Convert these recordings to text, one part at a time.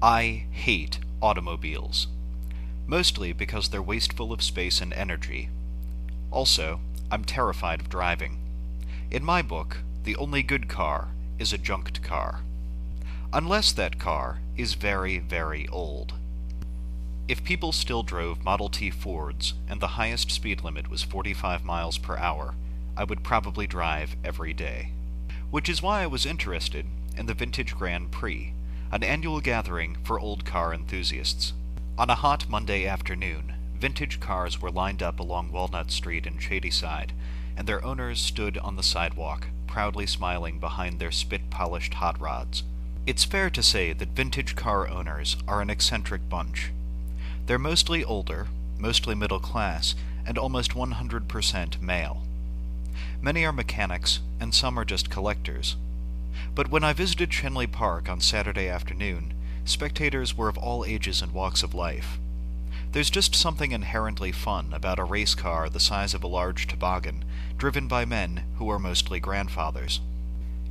I hate automobiles, mostly because they're wasteful of space and energy. Also, I'm terrified of driving. In my book, the only good car is a junked car. Unless that car is very, very old. If people still drove Model T Fords and the highest speed limit was 45 miles per hour, I would probably drive every day. Which is why I was interested in the Vintage Grand Prix, an annual gathering for old car enthusiasts. On a hot Monday afternoon, vintage cars were lined up along Walnut Street in Shadyside, and their owners stood on the sidewalk, proudly smiling behind their spit-polished hot rods. It's fair to say that vintage car owners are an eccentric bunch. They're mostly older, mostly middle class, and almost 100% male. Many are mechanics, and some are just collectors. But when I visited Schenley Park on Saturday afternoon, spectators were of all ages and walks of life. There's just something inherently fun about a race car the size of a large toboggan, driven by men who are mostly grandfathers.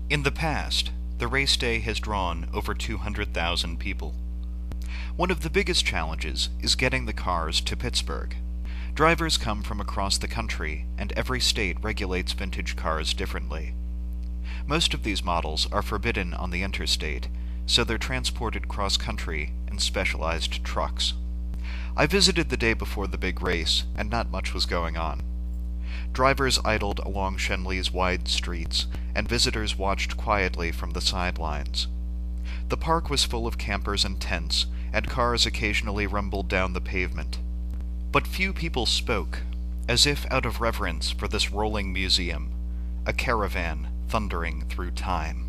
In the past, the race day has drawn over 200,000 people. One of the biggest challenges is getting the cars to Pittsburgh. Drivers come from across the country, and every state regulates vintage cars differently. Most of these models are forbidden on the interstate, so they're transported cross-country in specialized trucks. I visited the day before the big race, and not much was going on. Drivers idled along Schenley's wide streets, and visitors watched quietly from the sidelines. The park was full of campers and tents, and cars occasionally rumbled down the pavement. But few people spoke, as if out of reverence for this rolling museum, a caravan thundering through time.